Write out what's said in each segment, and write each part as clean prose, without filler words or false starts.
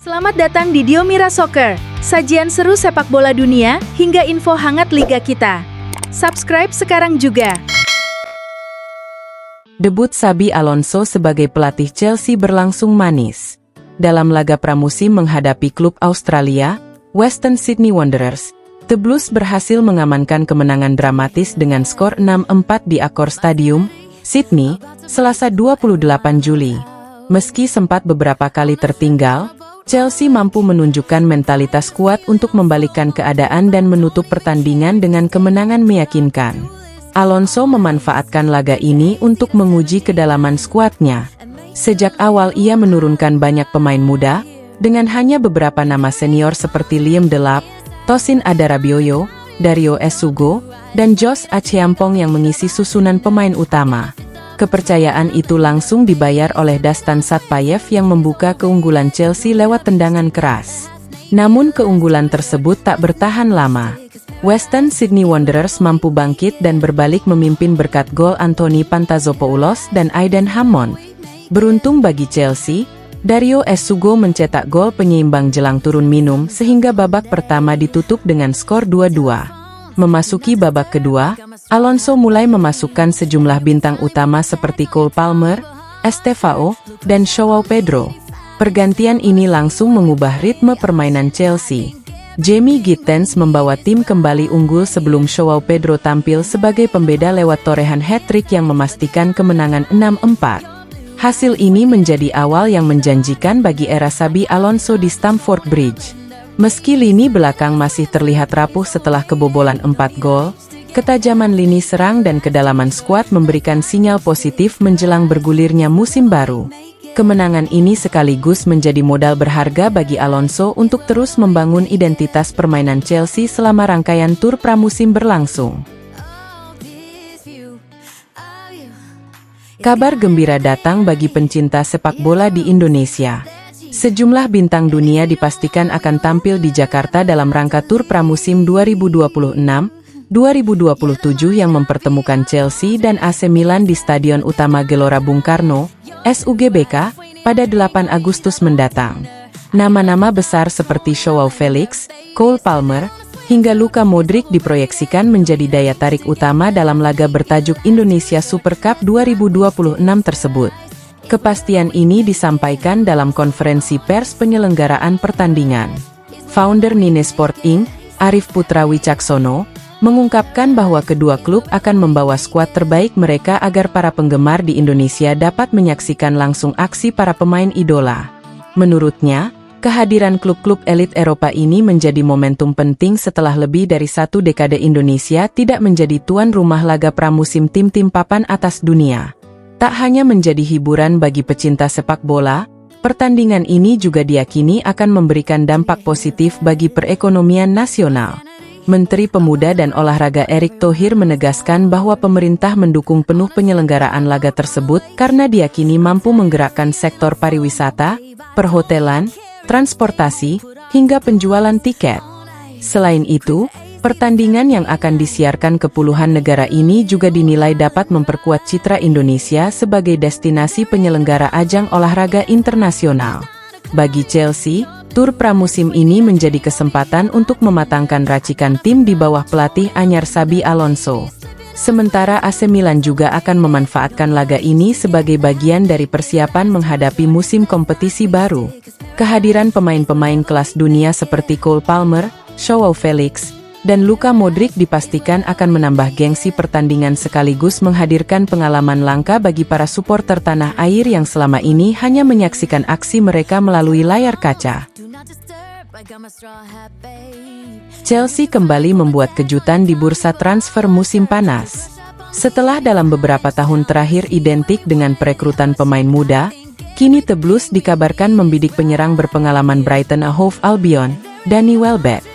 Selamat datang di Diomira Soccer, sajian seru sepak bola dunia hingga info hangat liga kita. Subscribe sekarang juga. Debut Xabi Alonso sebagai pelatih Chelsea berlangsung manis. Dalam laga pramusim menghadapi klub Australia, Western Sydney Wanderers, The Blues berhasil mengamankan kemenangan dramatis dengan skor 6-4 di Accor Stadium, Sydney, Selasa 28 Juli. Meski sempat beberapa kali tertinggal, Chelsea mampu menunjukkan mentalitas kuat untuk membalikkan keadaan dan menutup pertandingan dengan kemenangan meyakinkan. Alonso memanfaatkan laga ini untuk menguji kedalaman skuadnya. Sejak awal ia menurunkan banyak pemain muda, dengan hanya beberapa nama senior seperti Liam Delap, Tosin Adarabioyo, Dario Esugo, dan Josh Acheampong yang mengisi susunan pemain utama. Kepercayaan itu langsung dibayar oleh Dušan Šatpajev yang membuka keunggulan Chelsea lewat tendangan keras. Namun keunggulan tersebut tak bertahan lama. Western Sydney Wanderers mampu bangkit dan berbalik memimpin berkat gol Anthony Pantazopoulos dan Aidan Hammond. Beruntung bagi Chelsea, Dario Esugo mencetak gol penyeimbang jelang turun minum sehingga babak pertama ditutup dengan skor 2-2. Memasuki babak kedua, Alonso mulai memasukkan sejumlah bintang utama seperti Cole Palmer, Estevao, dan João Pedro. Pergantian ini langsung mengubah ritme permainan Chelsea. Jamie Gittens membawa tim kembali unggul sebelum João Pedro tampil sebagai pembeda lewat torehan hat-trick yang memastikan kemenangan 6-4. Hasil ini menjadi awal yang menjanjikan bagi era Xabi Alonso di Stamford Bridge. Meski lini belakang masih terlihat rapuh setelah kebobolan 4 gol, ketajaman lini serang dan kedalaman skuad memberikan sinyal positif menjelang bergulirnya musim baru. Kemenangan ini sekaligus menjadi modal berharga bagi Alonso untuk terus membangun identitas permainan Chelsea selama rangkaian tur pramusim berlangsung. Kabar gembira datang bagi pencinta sepak bola di Indonesia. Sejumlah bintang dunia dipastikan akan tampil di Jakarta dalam rangka tur pramusim 2026-2027 yang mempertemukan Chelsea dan AC Milan di Stadion Utama Gelora Bung Karno, SUGBK, pada 8 Agustus mendatang. Nama-nama besar seperti João Felix, Cole Palmer, hingga Luka Modric diproyeksikan menjadi daya tarik utama dalam laga bertajuk Indonesia Super Cup 2026 tersebut. Kepastian ini disampaikan dalam konferensi pers penyelenggaraan pertandingan. Founder Nine Sport Inc., Arif Putra Wicaksono, mengungkapkan bahwa kedua klub akan membawa skuad terbaik mereka agar para penggemar di Indonesia dapat menyaksikan langsung aksi para pemain idola. Menurutnya, kehadiran klub-klub elit Eropa ini menjadi momentum penting setelah lebih dari 1 dekade Indonesia tidak menjadi tuan rumah laga pramusim tim-tim papan atas dunia. Tak hanya menjadi hiburan bagi pecinta sepak bola, pertandingan ini juga diyakini akan memberikan dampak positif bagi perekonomian nasional. Menteri Pemuda dan Olahraga Erick Thohir menegaskan bahwa pemerintah mendukung penuh penyelenggaraan laga tersebut karena diyakini mampu menggerakkan sektor pariwisata, perhotelan, transportasi, hingga penjualan tiket. Selain itu, pertandingan yang akan disiarkan ke puluhan negara ini juga dinilai dapat memperkuat citra Indonesia sebagai destinasi penyelenggara ajang olahraga internasional. Bagi Chelsea, tur pramusim ini menjadi kesempatan untuk mematangkan racikan tim di bawah pelatih anyar Xabi Alonso. Sementara AC Milan juga akan memanfaatkan laga ini sebagai bagian dari persiapan menghadapi musim kompetisi baru. Kehadiran pemain-pemain kelas dunia seperti Cole Palmer, João Felix, dan Luka Modric dipastikan akan menambah gengsi pertandingan sekaligus menghadirkan pengalaman langka bagi para supporter tanah air yang selama ini hanya menyaksikan aksi mereka melalui layar kaca. Chelsea kembali membuat kejutan di bursa transfer musim panas. Setelah dalam beberapa tahun terakhir identik dengan perekrutan pemain muda, kini The Blues dikabarkan membidik penyerang berpengalaman Brighton and Hove Albion, Danny Welbeck.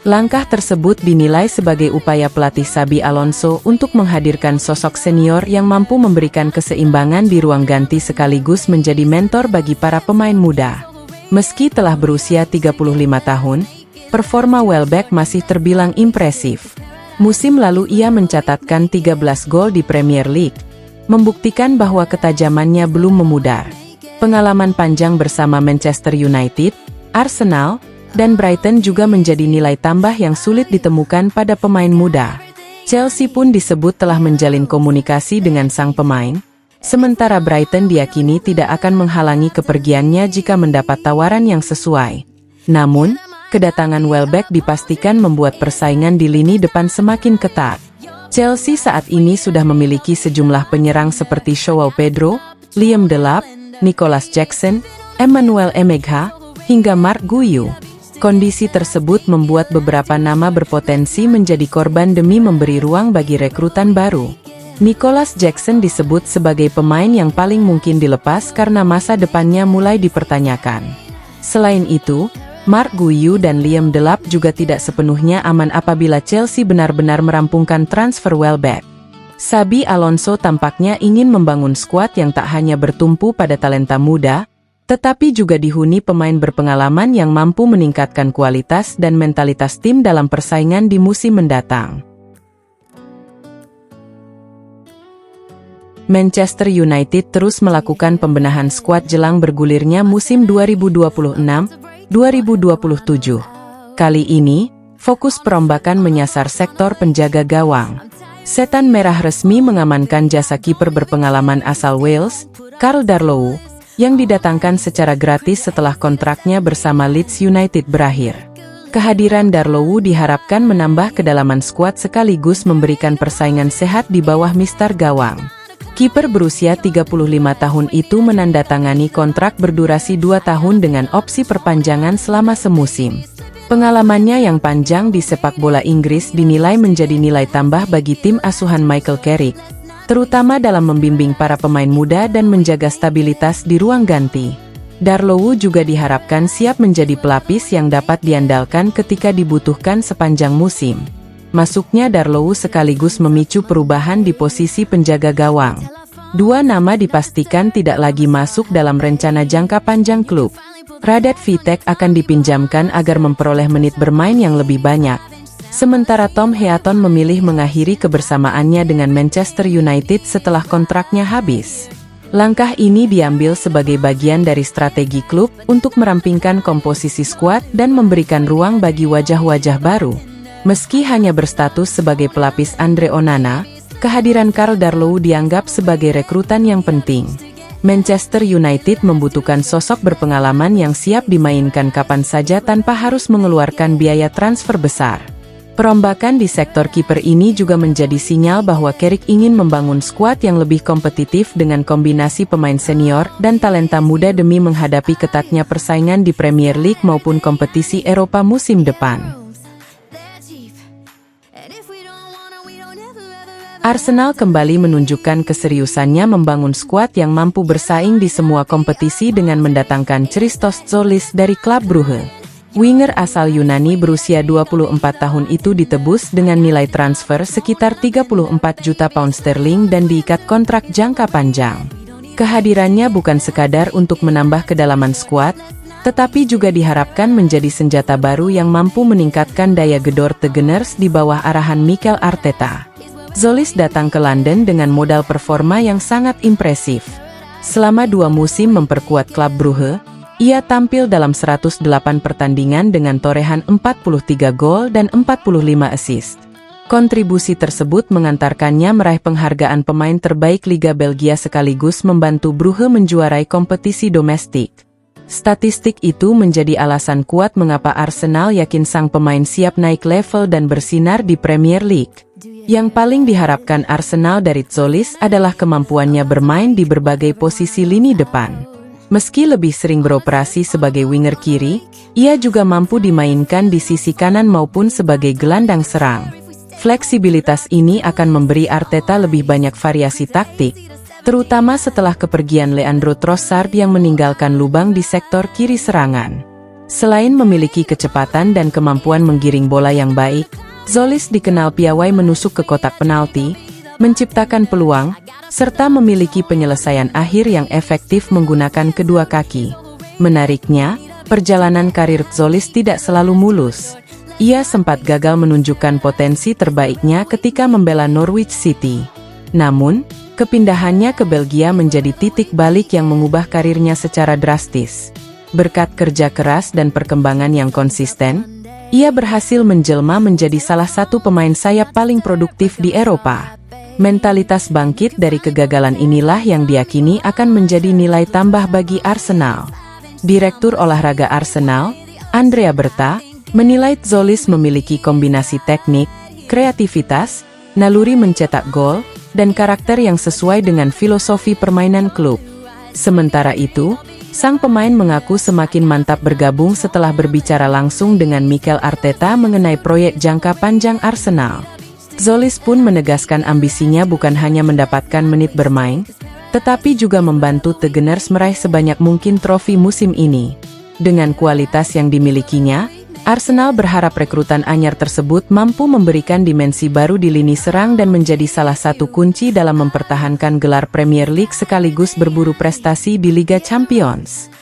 Langkah tersebut dinilai sebagai upaya pelatih Xabi Alonso untuk menghadirkan sosok senior yang mampu memberikan keseimbangan di ruang ganti sekaligus menjadi mentor bagi para pemain muda. Meski telah berusia 35 tahun, performa Welbeck masih terbilang impresif. Musim lalu ia mencatatkan 13 gol di Premier League, membuktikan bahwa ketajamannya belum memudar. Pengalaman panjang bersama Manchester United, Arsenal, dan Brighton juga menjadi nilai tambah yang sulit ditemukan pada pemain muda. Chelsea pun disebut telah menjalin komunikasi dengan sang pemain, sementara Brighton diyakini tidak akan menghalangi kepergiannya jika mendapat tawaran yang sesuai. Namun, kedatangan Welbeck dipastikan membuat persaingan di lini depan semakin ketat. Chelsea saat ini sudah memiliki sejumlah penyerang seperti Joao Pedro, Liam Delap, Nicolas Jackson, Emmanuel Emegha, hingga Marc Guiu. Kondisi tersebut membuat beberapa nama berpotensi menjadi korban demi memberi ruang bagi rekrutan baru. Nicolas Jackson disebut sebagai pemain yang paling mungkin dilepas karena masa depannya mulai dipertanyakan. Selain itu, Marc Guiu dan Liam Delap juga tidak sepenuhnya aman apabila Chelsea benar-benar merampungkan transfer Welbeck. Xabi Alonso tampaknya ingin membangun skuad yang tak hanya bertumpu pada talenta muda, tetapi juga dihuni pemain berpengalaman yang mampu meningkatkan kualitas dan mentalitas tim dalam persaingan di musim mendatang. Manchester United terus melakukan pembenahan skuad jelang bergulirnya musim 2026-2027. Kali ini, fokus perombakan menyasar sektor penjaga gawang. Setan Merah resmi mengamankan jasa kiper berpengalaman asal Wales, Karl Darlow, yang didatangkan secara gratis setelah kontraknya bersama Leeds United berakhir. Kehadiran Darlow diharapkan menambah kedalaman skuad sekaligus memberikan persaingan sehat di bawah mister gawang. Kiper berusia 35 tahun itu menandatangani kontrak berdurasi 2 tahun dengan opsi perpanjangan selama semusim. Pengalamannya yang panjang di sepak bola Inggris dinilai menjadi nilai tambah bagi tim asuhan Michael Carrick, terutama dalam membimbing para pemain muda dan menjaga stabilitas di ruang ganti. Darlow juga diharapkan siap menjadi pelapis yang dapat diandalkan ketika dibutuhkan sepanjang musim. Masuknya Darlow sekaligus memicu perubahan di posisi penjaga gawang. 2 nama dipastikan tidak lagi masuk dalam rencana jangka panjang klub. Radat Vitek akan dipinjamkan agar memperoleh menit bermain yang lebih banyak. Sementara Tom Heaton memilih mengakhiri kebersamaannya dengan Manchester United setelah kontraknya habis. Langkah ini diambil sebagai bagian dari strategi klub untuk merampingkan komposisi skuad dan memberikan ruang bagi wajah-wajah baru. Meski hanya berstatus sebagai pelapis Andre Onana, kehadiran Karl Darlow dianggap sebagai rekrutan yang penting. Manchester United membutuhkan sosok berpengalaman yang siap dimainkan kapan saja tanpa harus mengeluarkan biaya transfer besar. Perombakan di sektor kiper ini juga menjadi sinyal bahwa Carrick ingin membangun skuad yang lebih kompetitif dengan kombinasi pemain senior dan talenta muda demi menghadapi ketatnya persaingan di Premier League maupun kompetisi Eropa musim depan. Arsenal kembali menunjukkan keseriusannya membangun skuad yang mampu bersaing di semua kompetisi dengan mendatangkan Christos Zolis dari klub Brugge. Winger asal Yunani berusia 24 tahun itu ditebus dengan nilai transfer sekitar 34 juta pound sterling dan diikat kontrak jangka panjang. Kehadirannya bukan sekadar untuk menambah kedalaman skuad, tetapi juga diharapkan menjadi senjata baru yang mampu meningkatkan daya gedor The Gunners di bawah arahan Mikel Arteta. Zolis datang ke London dengan modal performa yang sangat impresif. Selama 2 musim memperkuat klub Brugge, ia tampil dalam 108 pertandingan dengan torehan 43 gol dan 45 assist. Kontribusi tersebut mengantarkannya meraih penghargaan pemain terbaik Liga Belgia sekaligus membantu Brugge menjuarai kompetisi domestik. Statistik itu menjadi alasan kuat mengapa Arsenal yakin sang pemain siap naik level dan bersinar di Premier League. Yang paling diharapkan Arsenal dari Zolis adalah kemampuannya bermain di berbagai posisi lini depan. Meski lebih sering beroperasi sebagai winger kiri, ia juga mampu dimainkan di sisi kanan maupun sebagai gelandang serang. Fleksibilitas ini akan memberi Arteta lebih banyak variasi taktik, terutama setelah kepergian Leandro Trossard yang meninggalkan lubang di sektor kiri serangan. Selain memiliki kecepatan dan kemampuan menggiring bola yang baik, Zolis dikenal piawai menusuk ke kotak penalti, menciptakan peluang, serta memiliki penyelesaian akhir yang efektif menggunakan kedua kaki. Menariknya, perjalanan karir Zolis tidak selalu mulus. Ia sempat gagal menunjukkan potensi terbaiknya ketika membela Norwich City. Namun, kepindahannya ke Belgia menjadi titik balik yang mengubah karirnya secara drastis. Berkat kerja keras dan perkembangan yang konsisten, ia berhasil menjelma menjadi salah satu pemain sayap paling produktif di Eropa. Mentalitas bangkit dari kegagalan inilah yang diyakini akan menjadi nilai tambah bagi Arsenal. Direktur olahraga Arsenal, Andrea Berta, menilai Zolis memiliki kombinasi teknik, kreativitas, naluri mencetak gol, dan karakter yang sesuai dengan filosofi permainan klub. Sementara itu, sang pemain mengaku semakin mantap bergabung setelah berbicara langsung dengan Mikel Arteta mengenai proyek jangka panjang Arsenal. Zolis pun menegaskan ambisinya bukan hanya mendapatkan menit bermain, tetapi juga membantu The Gunners meraih sebanyak mungkin trofi musim ini. Dengan kualitas yang dimilikinya, Arsenal berharap rekrutan anyar tersebut mampu memberikan dimensi baru di lini serang dan menjadi salah satu kunci dalam mempertahankan gelar Premier League sekaligus berburu prestasi di Liga Champions.